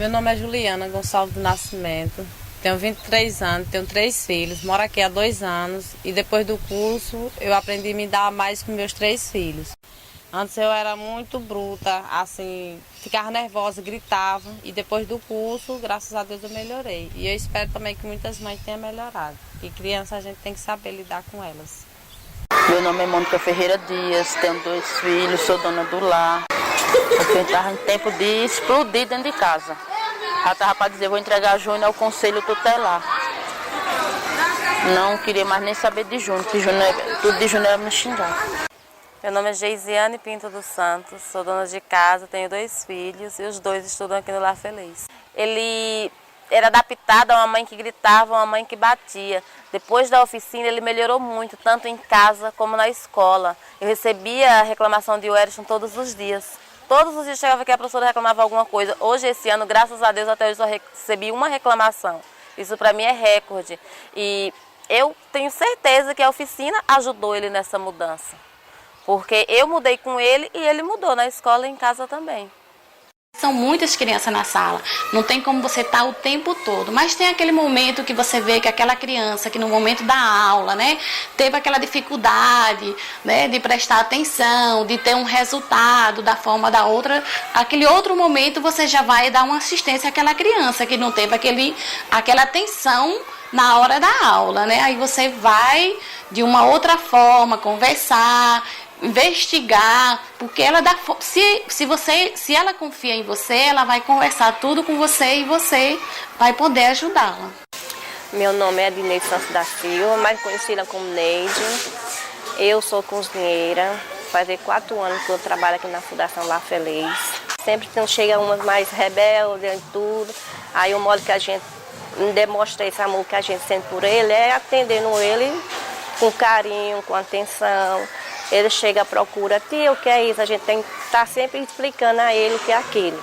Meu nome é Juliana Gonçalves do Nascimento, tenho 23 anos, tenho 3 filhos, moro aqui há 2 anos e depois do curso eu aprendi a me dar mais com meus 3 filhos. Antes eu era muito bruta, assim, ficava nervosa, gritava e depois do curso, graças a Deus eu melhorei. E eu espero também que muitas mães tenham melhorado. E criança a gente tem que saber lidar com elas. Meu nome é Mônica Ferreira Dias, tenho 2 filhos, sou dona do lar. Eu estava em tempo de explodir dentro de casa. Já estava para dizer, vou entregar Júnior ao conselho tutelar. Não queria mais nem saber de Júnior, porque tudo de Júnior era me xingar. Meu nome é Geisiane Pinto dos Santos, sou dona de casa, tenho 2 filhos e os 2 estudam aqui no Lar Feliz. Ele era adaptado a uma mãe que gritava, a uma mãe que batia. Depois da oficina ele melhorou muito, tanto em casa como na escola. Eu recebia a reclamação de Wellington todos os dias. Todos os dias chegava aqui a professora reclamava alguma coisa. Hoje, esse ano, graças a Deus, até hoje só recebi uma reclamação. Isso para mim é recorde. E eu tenho certeza que a oficina ajudou ele nessa mudança. Porque eu mudei com ele e ele mudou na escola e em casa também. São muitas crianças na sala, não tem como você estar o tempo todo, mas tem aquele momento que você vê que aquela criança que no momento da aula, né, teve aquela dificuldade, né, de prestar atenção, de ter um resultado da forma da outra, aquele outro momento você já vai dar uma assistência àquela criança que não teve aquela atenção na hora da aula, né? Aí você vai de uma outra forma conversar, investigar, porque ela dá, se ela confia em você, ela vai conversar tudo com você e você vai poder ajudá-la. Meu nome é Adneide Santos da Silva, mais conhecida como Neide. Eu sou cozinheira, faz 4 anos que eu trabalho aqui na Fundação Lar Feliz. Sempre chega umas mais rebeldes e tudo, aí o modo que a gente demonstra esse amor que a gente sente por ele é atendendo ele com carinho, com atenção. Ele chega, procura, tia, o que é isso? A gente tem que estar sempre explicando a ele o que é aquilo.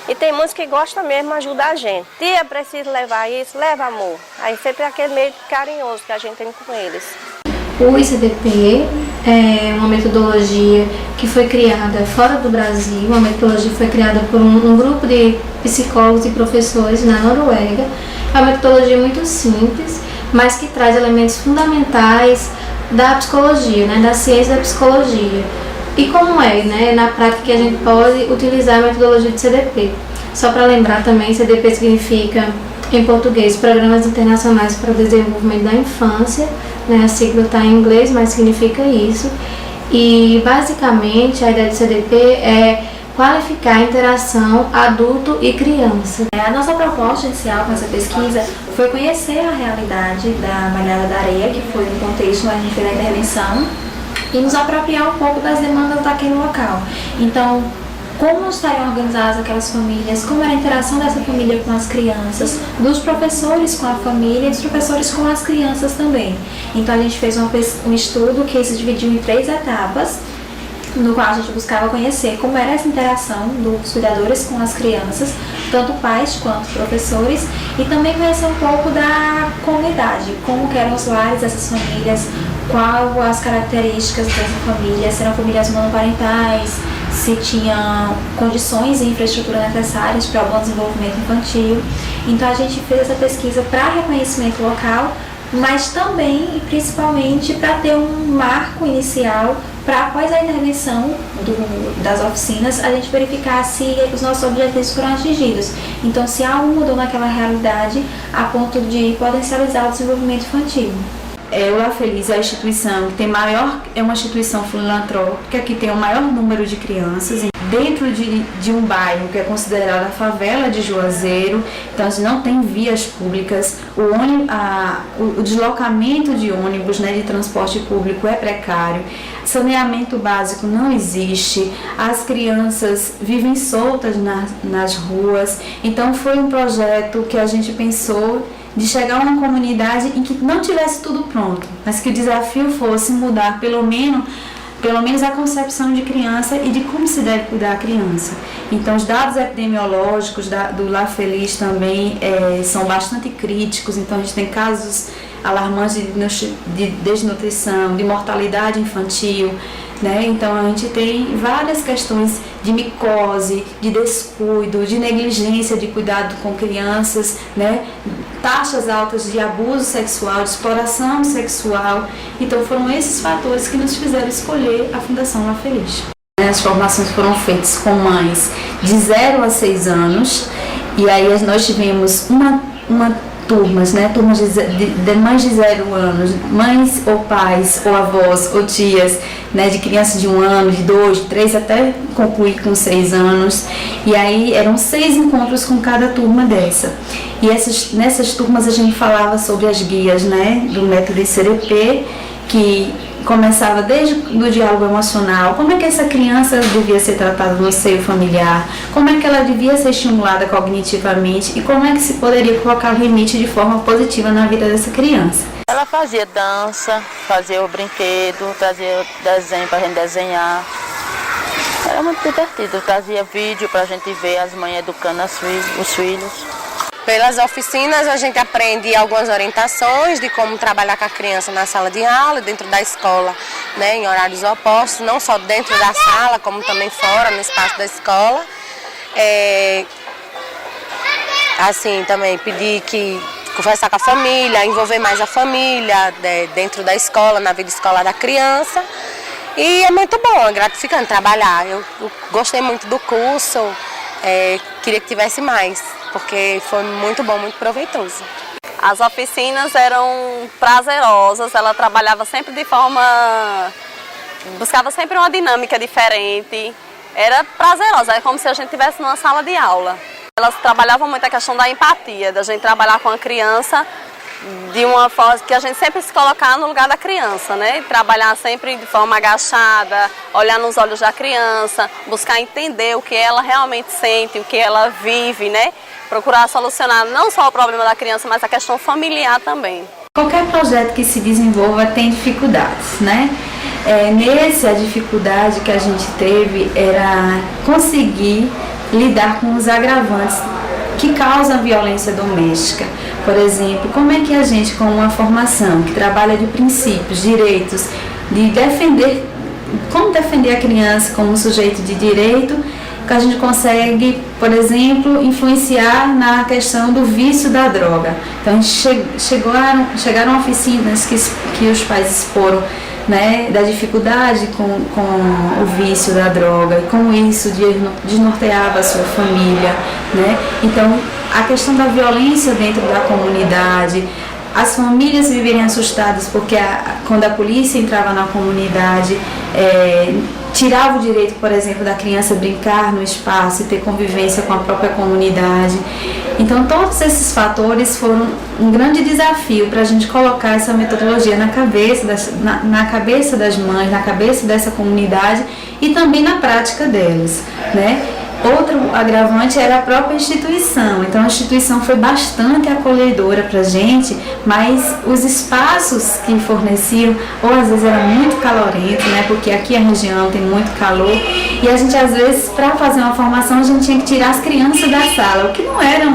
E tem muitos que gostam mesmo de ajudar a gente. Tia, preciso levar isso? Leva, amor. Aí sempre é aquele meio carinhoso que a gente tem com eles. O ICDP é uma metodologia que foi criada fora do Brasil, uma metodologia que foi criada por um grupo de psicólogos e professores na Noruega. É uma metodologia muito simples, mas que traz elementos fundamentais da psicologia, né, da ciência da psicologia. E como é, né, na prática que a gente pode utilizar a metodologia de CDP. Só para lembrar também, CDP significa, em português, Programas Internacionais para o Desenvolvimento da Infância, né, a sigla está em inglês, mas significa isso. E basicamente a ideia do CDP é qualificar a interação adulto e criança. A nossa proposta inicial com essa pesquisa foi conhecer a realidade da Malhada da Areia, que foi um contexto onde a gente fez a intervenção, e nos apropriar um pouco das demandas daquele local. Então, como estariam organizadas aquelas famílias, como era a interação dessa família com as crianças, dos professores com a família e dos professores com as crianças também. Então a gente fez um estudo que se dividiu em 3 etapas, no qual a gente buscava conhecer como era essa interação dos cuidadores com as crianças, tanto pais quanto professores, e também conhecer um pouco da comunidade, como que eram os lares dessas famílias, quais as características dessa família, se eram famílias monoparentais, se tinham condições e infraestrutura necessárias para o bom desenvolvimento infantil. Então a gente fez essa pesquisa para reconhecimento local, mas também e principalmente para ter um marco inicial para, após a intervenção das oficinas, a gente verificar se os nossos objetivos foram atingidos. Então, se algo mudou naquela realidade a ponto de potencializar o desenvolvimento infantil. O Lar Feliz é a instituição que tem é uma instituição filantrópica que tem o maior número de crianças dentro de um bairro que é considerado a favela de Juazeiro. Então a gente não tem vias públicas, o deslocamento de ônibus, né, de transporte público é precário, saneamento básico não existe, as crianças vivem soltas nas ruas. Então foi um projeto que a gente pensou de chegar a uma comunidade em que não tivesse tudo pronto, mas que o desafio fosse mudar pelo menos a concepção de criança e de como se deve cuidar a criança. Então os dados epidemiológicos do Lar Feliz também são bastante críticos. Então a gente tem casos alarmantes de desnutrição, de mortalidade infantil, né? Então a gente tem várias questões de micose, de descuido, de negligência de cuidado com crianças, né? Taxas altas de abuso sexual, de exploração sexual. Então foram esses fatores que nos fizeram escolher a Fundação Lar Feliz. As formações foram feitas com mães de 0 a 6 anos e aí nós tivemos turmas, né? Turmas de mães de 0 anos, mães ou pais, ou avós, ou tias, né? De crianças de 1 ano, de 2, de 3, até concluir com 6 anos. E aí eram 6 encontros com cada turma dessa. E nessas turmas a gente falava sobre as guias, né? Do método ICDP, que começava desde o diálogo emocional, como é que essa criança devia ser tratada no seio familiar, como é que ela devia ser estimulada cognitivamente e como é que se poderia colocar o limite de forma positiva na vida dessa criança. Ela fazia dança, fazia o brinquedo, trazia desenho para a gente desenhar. Era muito divertido, trazia vídeo para a gente ver as mães educando os filhos. Pelas oficinas a gente aprende algumas orientações de como trabalhar com a criança na sala de aula, dentro da escola, né, em horários opostos, não só dentro da sala, como também fora, no espaço da escola. Assim, também pedir que conversar com a família, envolver mais a família dentro da escola, na vida escolar da criança. E é muito bom, é gratificante trabalhar. Eu gostei muito do curso, queria que tivesse mais, porque foi muito bom, muito proveitoso. As oficinas eram prazerosas, ela trabalhava sempre de forma... buscava sempre uma dinâmica diferente, era prazerosa, é como se a gente estivesse numa sala de aula. Elas trabalhavam muito a questão da empatia, da gente trabalhar com a criança de uma forma que a gente sempre se colocar no lugar da criança, né? Trabalhar sempre de forma agachada, olhar nos olhos da criança, buscar entender o que ela realmente sente, o que ela vive, né? Procurar solucionar não só o problema da criança, mas a questão familiar também. Qualquer projeto que se desenvolva tem dificuldades, né? A dificuldade que a gente teve era conseguir lidar com os agravantes que causam a violência doméstica. Por exemplo, como é que a gente, com uma formação que trabalha de princípios, direitos, de defender, como defender a criança como um sujeito de direito, que a gente consegue, por exemplo, influenciar na questão do vício da droga. Então, a gente chegaram oficinas que os pais exporam, né, da dificuldade com o vício da droga e como isso desnorteava a sua família, né? Então, a questão da violência dentro da comunidade, as famílias viverem assustadas porque quando a polícia entrava na comunidade, tirava o direito, por exemplo, da criança brincar no espaço e ter convivência com a própria comunidade. Então, todos esses fatores foram um grande desafio para a gente colocar essa metodologia na cabeça das mães, na cabeça dessa comunidade e também na prática delas, né? Outro agravante era a própria instituição. Então, a instituição foi bastante acolhedora para a gente, mas os espaços que forneciam, ou às vezes era muito calorento, né? Porque aqui a região tem muito calor, e a gente às vezes, para fazer uma formação, a gente tinha que tirar as crianças da sala, o que não era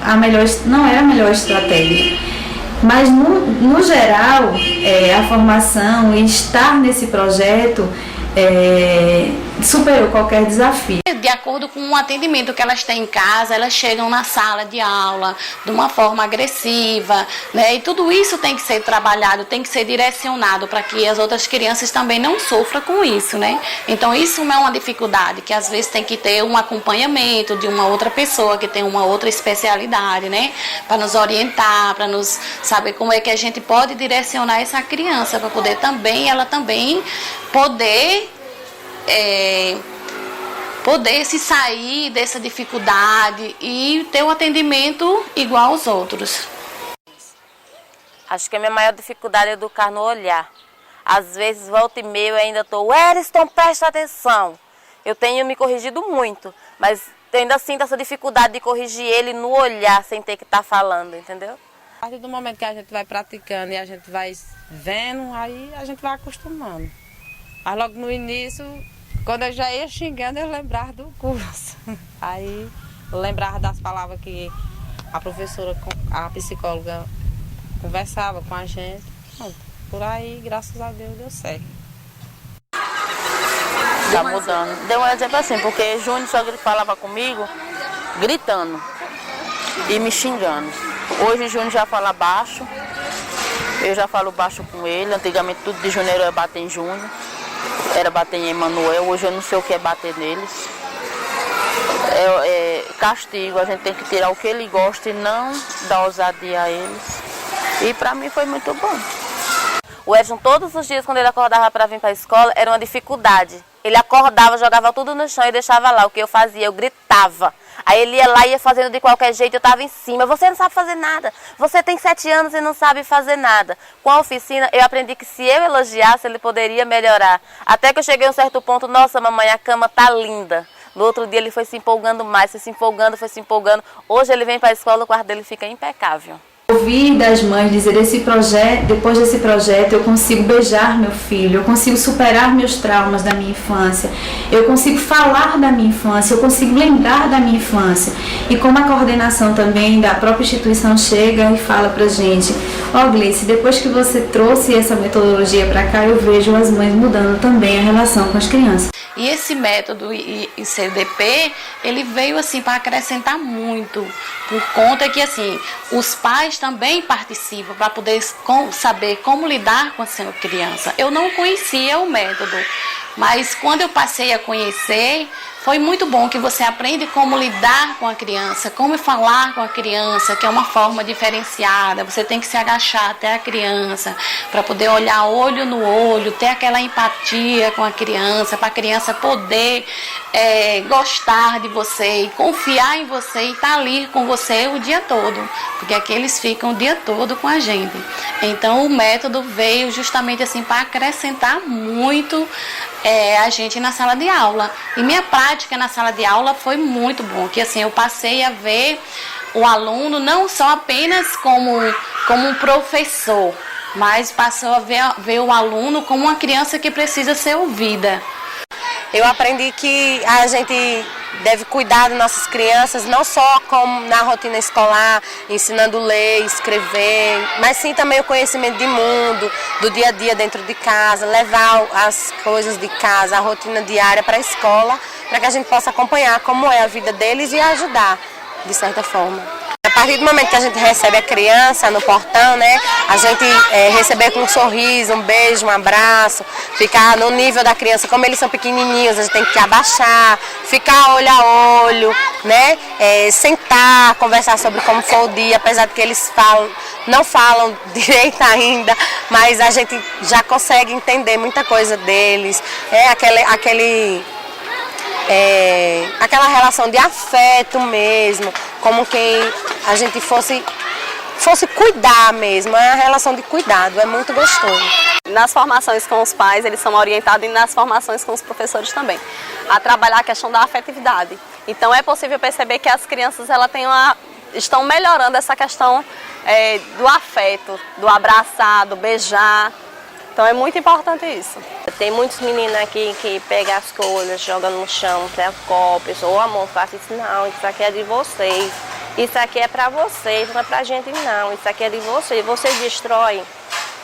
a melhor estratégia. Mas, no geral, a formação e estar nesse projeto superou qualquer desafio. De acordo com o atendimento que elas têm em casa, elas chegam na sala de aula de uma forma agressiva, né? E tudo isso tem que ser trabalhado, tem que ser direcionado para que as outras crianças também não sofram com isso, né? Então isso é uma dificuldade, que às vezes tem que ter um acompanhamento de uma outra pessoa que tem uma outra especialidade, né? Para nos orientar, para nos saber como é que a gente pode direcionar essa criança, para poder também, ela também poder se sair dessa dificuldade e ter um atendimento igual aos outros. Acho que a minha maior dificuldade é educar no olhar. Às vezes, volta e meia, eu ainda estou, Wellington, presta atenção. Eu tenho me corrigido muito, mas eu ainda sinto essa dificuldade de corrigir ele no olhar, sem ter que estar falando, entendeu? A partir do momento que a gente vai praticando e a gente vai vendo, aí a gente vai acostumando. Mas logo no início, quando eu já ia xingando, eu lembrava do curso. Aí eu lembrava das palavras que a professora, a psicóloga conversava com a gente. Pronto, por aí, graças a Deus, deu certo. Tá mudando. Deu um exemplo assim, porque Júnior só falava comigo gritando e me xingando. Hoje Júnior já fala baixo, eu já falo baixo com ele. Antigamente tudo de Júnior era bater em Júnior, era bater em Emanuel. Hoje eu não sei o que é bater neles. É castigo, a gente tem que tirar o que ele gosta e não dar ousadia a eles. E pra mim foi muito bom. O Edson, todos os dias, quando ele acordava para vir para a escola, era uma dificuldade. Ele acordava, jogava tudo no chão e deixava lá. O que eu fazia? Eu gritava. Aí ele ia lá e ia fazendo de qualquer jeito, eu estava em cima. Você não sabe fazer nada. Você tem 7 anos e não sabe fazer nada. Com a oficina, eu aprendi que se eu elogiasse, ele poderia melhorar. Até que eu cheguei a um certo ponto, nossa, mamãe, a cama tá linda. No outro dia ele foi se empolgando mais, foi se empolgando, foi se empolgando. Hoje ele vem para a escola, o quarto dele fica impecável. Ouvir das mães dizer depois desse projeto eu consigo beijar meu filho, eu consigo superar meus traumas da minha infância, eu consigo falar da minha infância, eu consigo lembrar da minha infância. E como a coordenação também da própria instituição chega e fala pra gente, Gleice, depois que você trouxe essa metodologia para cá, eu vejo as mães mudando também a relação com as crianças. E esse método ICDP, ele veio assim para acrescentar muito, por conta que assim, os pais também participam para poder saber como lidar com a sua criança. Eu não conhecia o método, mas quando eu passei a conhecer, foi muito bom que você aprende como lidar com a criança, como falar com a criança, que é uma forma diferenciada. Você tem que se agachar até a criança para poder olhar olho no olho, ter aquela empatia com a criança, para a criança poder gostar de você e confiar em você e estar ali com você o dia todo, porque aqui eles ficam o dia todo com a gente. Então o método veio justamente assim para acrescentar muito a gente na sala de aula. E minha prática na sala de aula foi muito bom, que assim eu passei a ver o aluno não só apenas como um professor, mas passou a ver o aluno como uma criança que precisa ser ouvida. Eu aprendi que a gente deve cuidar das nossas crianças, não só como na rotina escolar, ensinando a ler, escrever, mas sim também o conhecimento de mundo, do dia a dia dentro de casa, levar as coisas de casa, a rotina diária para a escola, para que a gente possa acompanhar como é a vida deles e ajudar, de certa forma. A partir do momento que a gente recebe a criança no portão, né, a gente receber com um sorriso, um beijo, um abraço, ficar no nível da criança, como eles são pequenininhos, a gente tem que abaixar, ficar olho a olho, né, sentar, conversar sobre como foi o dia, apesar de que eles não falam direito ainda, mas a gente já consegue entender muita coisa deles, aquela relação de afeto mesmo, como quem a gente fosse cuidar mesmo, é a relação de cuidado, é muito gostoso. Nas formações com os pais, eles são orientados e nas formações com os professores também, a trabalhar a questão da afetividade. Então é possível perceber que as crianças estão melhorando essa questão do afeto, do abraçar, do beijar. Então é muito importante isso. Tem muitos meninos aqui que pegam as coisas, jogam no chão, pegam copos, ou amor, faça isso não, isso aqui é de vocês. Isso aqui é para vocês, não é pra gente não, isso aqui é de vocês. Vocês destroem,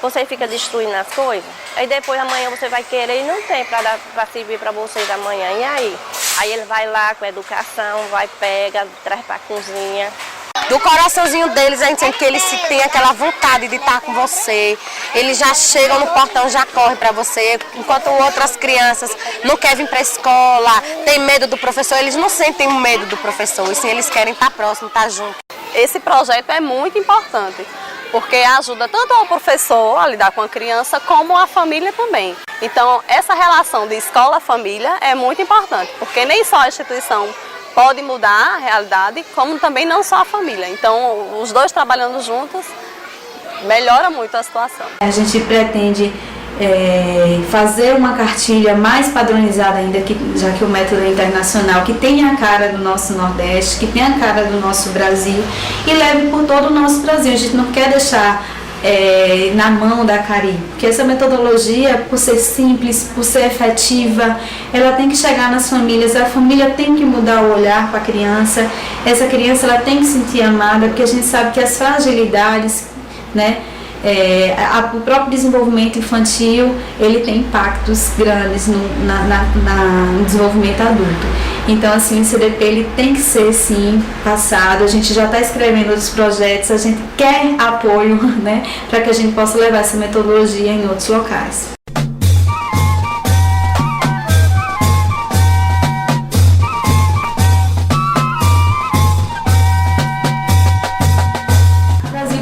você fica destruindo as coisas. Aí depois amanhã você vai querer e não tem para servir para vocês amanhã. E aí? Aí ele vai lá com a educação, pega, traz para a cozinha. Do coraçãozinho deles, a gente sente que eles têm aquela vontade de estar com você. Eles já chegam no portão, já correm para você. Enquanto outras crianças não querem vir para a escola, tem medo do professor, eles não sentem medo do professor. E sim, eles querem estar próximo, estar junto. Esse projeto é muito importante, porque ajuda tanto ao professor a lidar com a criança, como a família também. Então, essa relação de escola-família é muito importante, porque nem só a instituição pode mudar a realidade, como também não só a família. Então, os dois trabalhando juntos, melhora muito a situação. A gente pretende fazer uma cartilha mais padronizada ainda, já que o método é internacional, que tenha a cara do nosso Nordeste, que tenha a cara do nosso Brasil e leve por todo o nosso Brasil. A gente não quer deixar na mão da Caribe, porque essa metodologia, por ser simples, por ser efetiva, ela tem que chegar nas famílias, a família tem que mudar o olhar para a criança, essa criança ela tem que se sentir amada, porque a gente sabe que as fragilidades né? O próprio desenvolvimento infantil, ele tem impactos grandes no desenvolvimento adulto. Então, assim, o ICDP ele tem que ser, sim, passado. A gente já está escrevendo outros projetos, a gente quer apoio, né, para que a gente possa levar essa metodologia em outros locais.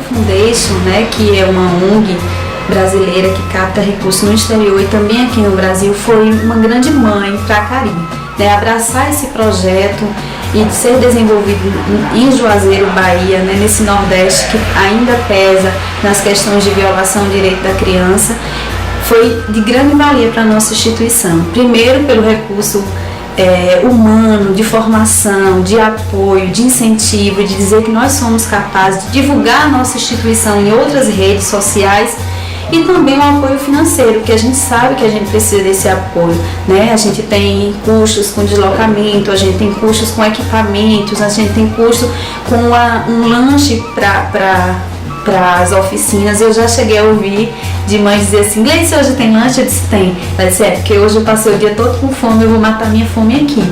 Foundation, né, que é uma ONG brasileira que capta recursos no exterior e também aqui no Brasil, foi uma grande mãe para a Cari, né, abraçar esse projeto e ser desenvolvido em Juazeiro, Bahia, né, nesse Nordeste que ainda pesa nas questões de violação do direito da criança, foi de grande valia para a nossa instituição. Primeiro, pelo recurso humano, de formação, de apoio, de incentivo, de dizer que nós somos capazes de divulgar a nossa instituição em outras redes sociais, e também um apoio financeiro, porque a gente sabe que a gente precisa desse apoio, né? A gente tem custos com deslocamento, a gente tem custos com equipamentos, a gente tem custo com um lanche para as oficinas. Eu já cheguei a ouvir de mães dizer assim: Gleice, hoje tem lanche? Eu disse: tem. Ela disse: porque hoje eu passei o dia todo com fome, eu vou matar minha fome aqui.